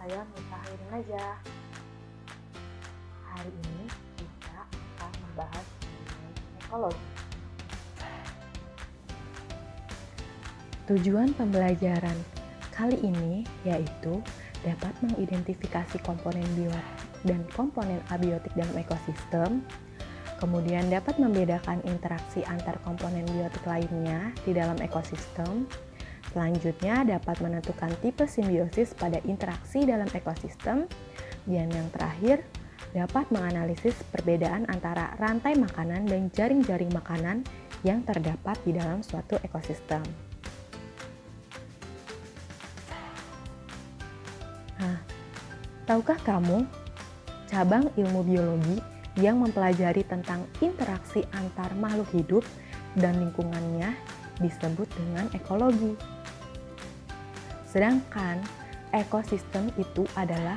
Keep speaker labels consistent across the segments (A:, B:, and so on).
A: saya Mita Hairin aja. Hari ini kita akan membahas mengenai ekologi. Tujuan pembelajaran kali ini yaitu dapat mengidentifikasi komponen biotik dan komponen abiotik dalam ekosistem, kemudian dapat membedakan interaksi antar komponen biotik lainnya di dalam ekosistem. Selanjutnya dapat menentukan tipe simbiosis pada interaksi dalam ekosistem, dan yang terakhir dapat menganalisis perbedaan antara rantai makanan dan jaring-jaring makanan yang terdapat di dalam suatu ekosistem. Nah, tahukah kamu cabang ilmu biologi yang mempelajari tentang interaksi antar makhluk hidup dan lingkungannya disebut dengan ekologi. Sedangkan ekosistem itu adalah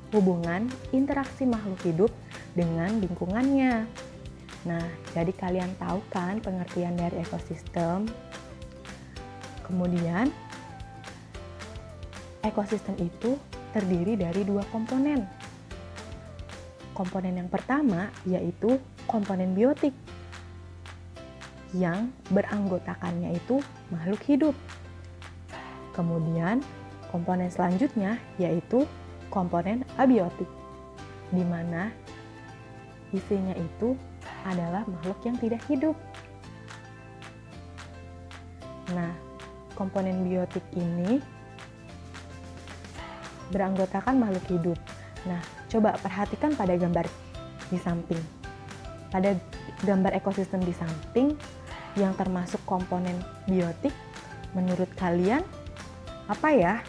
A: hubungan interaksi makhluk hidup dengan lingkungannya. Nah, jadi kalian tahu kan pengertian dari ekosistem? Kemudian, ekosistem itu terdiri dari dua komponen. Komponen yang pertama yaitu komponen biotik yang beranggotakannya itu makhluk hidup. Kemudian komponen selanjutnya yaitu komponen abiotik, di mana isinya itu adalah makhluk yang tidak hidup. Nah, komponen biotik ini beranggotakan makhluk hidup. Nah, coba perhatikan pada gambar di samping. Pada gambar ekosistem di samping yang termasuk komponen biotik, menurut kalian apa ya?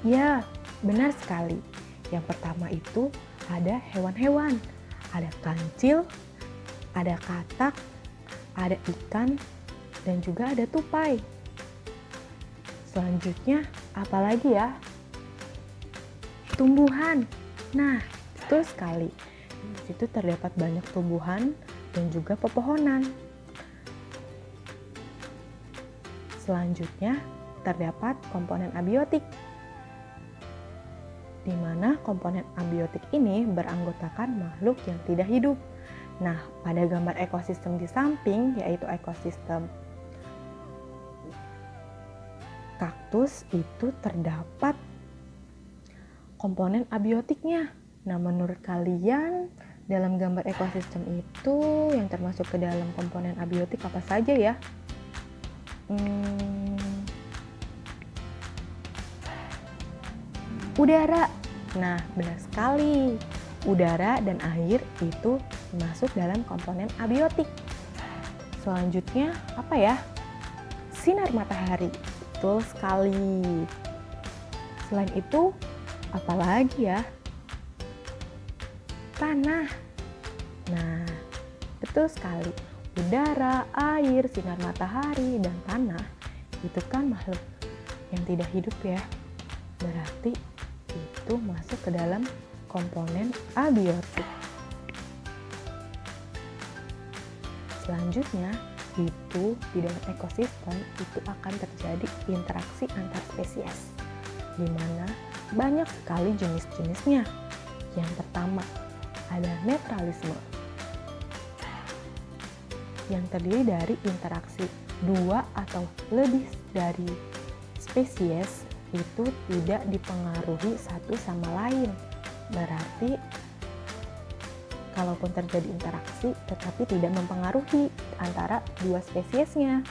A: Ya, benar sekali. Yang pertama itu ada hewan-hewan. Ada kancil, ada katak, ada ikan, dan juga ada tupai. Selanjutnya, apa lagi ya? Tumbuhan. Nah, betul sekali. Di situ terdapat banyak tumbuhan dan juga pepohonan. Selanjutnya, terdapat komponen abiotik, di mana komponen abiotik ini beranggotakan makhluk yang tidak hidup. Nah, pada gambar ekosistem di samping, yaitu ekosistem kaktus, itu terdapat komponen abiotiknya. Nah, menurut kalian dalam gambar ekosistem itu yang termasuk ke dalam komponen abiotik apa saja ya? Udara. Nah, benar sekali. Udara dan air itu masuk dalam komponen abiotik. Selanjutnya apa ya? Sinar matahari. Betul sekali. Selain itu, apalagi ya? Tanah. Nah, betul sekali. Udara, air, sinar matahari, dan tanah itu kan makhluk yang tidak hidup ya. Berarti itu masuk ke dalam komponen abiotik. Selanjutnya, itu di dalam ekosistem itu akan terjadi interaksi antar spesies, di mana banyak sekali jenis-jenisnya. Yang pertama, ada netralisme, yang terdiri dari interaksi dua atau lebih dari spesies itu tidak dipengaruhi satu sama lain. Berarti kalaupun terjadi interaksi tetapi tidak mempengaruhi antara dua spesiesnya.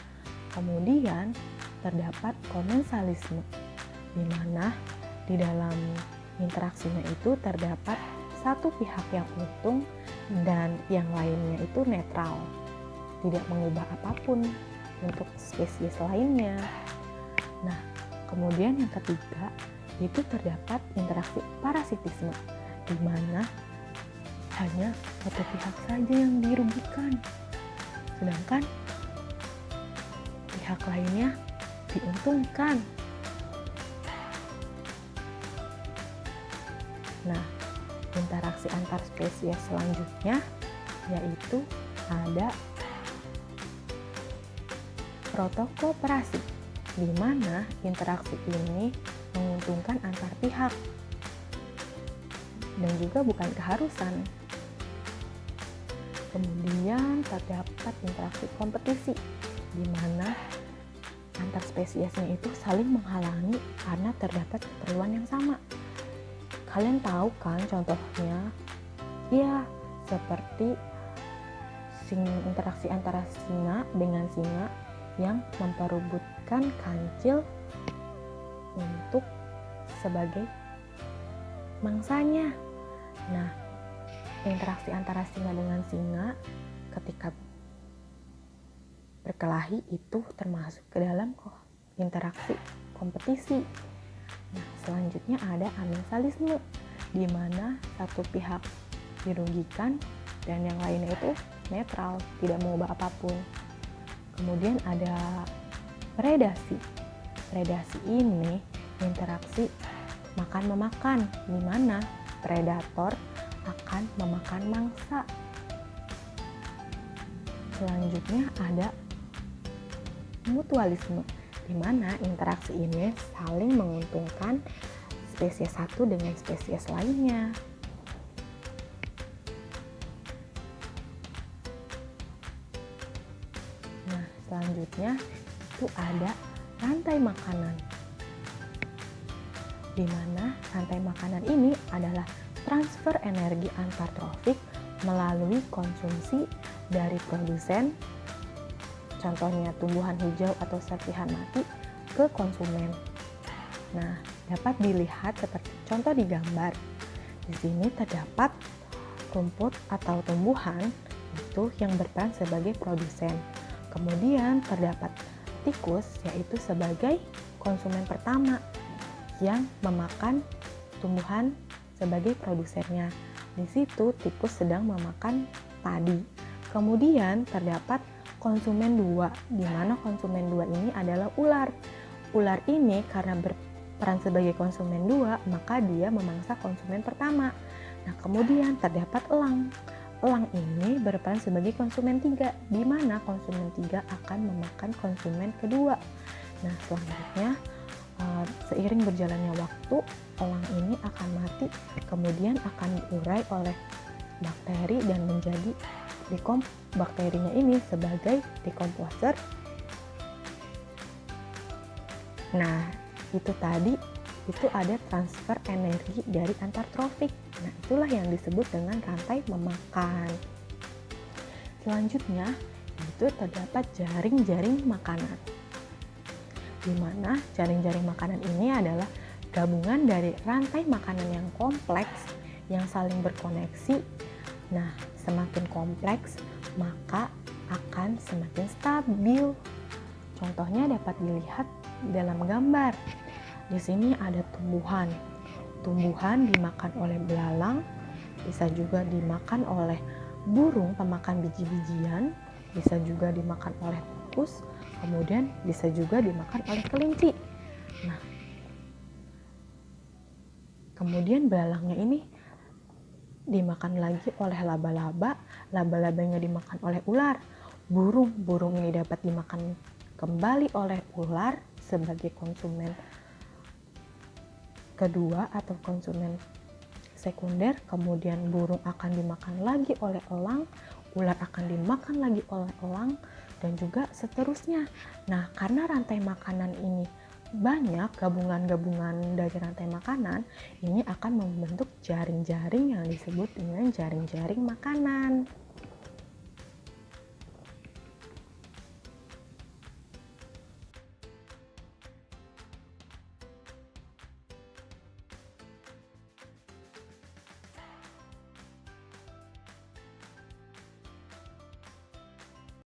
A: Kemudian terdapat komensalisme, di mana di dalam interaksinya itu terdapat satu pihak yang untung dan yang lainnya itu netral, tidak mengubah apapun untuk spesies lainnya. Nah, kemudian yang ketiga itu terdapat interaksi parasitisme, di mana hanya satu pihak saja yang dirugikan, sedangkan pihak lainnya diuntungkan. Nah, interaksi antar spesies selanjutnya yaitu ada protokooperasi, di mana interaksi ini menguntungkan antar pihak dan juga bukan keharusan. Kemudian terdapat interaksi kompetisi, di mana antar spesiesnya itu saling menghalangi karena terdapat keperluan yang sama. Kalian tahu kan contohnya? Ya, seperti interaksi antara singa dengan singa yang memperebutkan kancil untuk sebagai mangsanya. Nah, interaksi antara singa dengan singa ketika berkelahi itu termasuk ke dalam interaksi kompetisi. Nah, selanjutnya ada amensalisme, di mana satu pihak dirugikan dan yang lainnya itu netral, tidak mengubah apapun. Kemudian ada predasi. Predasi ini interaksi makan-memakan, di mana predator akan memakan mangsa. Selanjutnya ada mutualisme, di mana interaksi ini saling menguntungkan spesies satu dengan spesies lainnya. Nah, selanjutnya itu ada rantai makanan, di mana rantai makanan ini adalah transfer energi antar trofik melalui konsumsi dari produsen, contohnya tumbuhan hijau atau serpihan mati, ke konsumen. Nah, dapat dilihat seperti contoh di gambar. Di sini terdapat rumput atau tumbuhan itu yang berperan sebagai produsen. Kemudian terdapat tikus, yaitu sebagai konsumen pertama yang memakan tumbuhan sebagai produsennya. Di situ tikus sedang memakan padi. Kemudian terdapat konsumen 2, di mana konsumen 2 ini adalah ular. Ular ini karena berperan sebagai konsumen 2, maka dia memangsa konsumen pertama. Nah, kemudian terdapat elang. Elang ini berperan sebagai konsumen 3, di mana konsumen 3 akan memakan konsumen kedua. Nah, selanjutnya seiring berjalannya waktu, elang ini akan mati, kemudian akan diurai oleh bakteri dan menjadi bakterinya ini sebagai dekomposer. Nah, itu tadi itu ada transfer energi dari antar trofik. Nah, itulah yang disebut dengan rantai memakan. Selanjutnya, itu terdapat jaring-jaring makanan, di mana jaring-jaring makanan ini adalah gabungan dari rantai makanan yang kompleks yang saling berkoneksi. Nah, semakin kompleks maka akan semakin stabil. Contohnya dapat dilihat dalam gambar. Di sini ada tumbuhan. Tumbuhan dimakan oleh belalang, bisa juga dimakan oleh burung pemakan biji-bijian, bisa juga dimakan oleh tikus, kemudian bisa juga dimakan oleh kelinci. Nah, kemudian belalangnya ini dimakan lagi oleh laba-laba, laba-labanya dimakan oleh ular, burung ini dapat dimakan kembali oleh ular sebagai konsumen kedua atau konsumen sekunder, kemudian burung akan dimakan lagi oleh elang, ular akan dimakan lagi oleh elang, dan juga seterusnya. Nah, karena rantai makanan ini banyak, gabungan-gabungan dari rantai makanan ini akan membentuk jaring-jaring yang disebut dengan jaring-jaring makanan.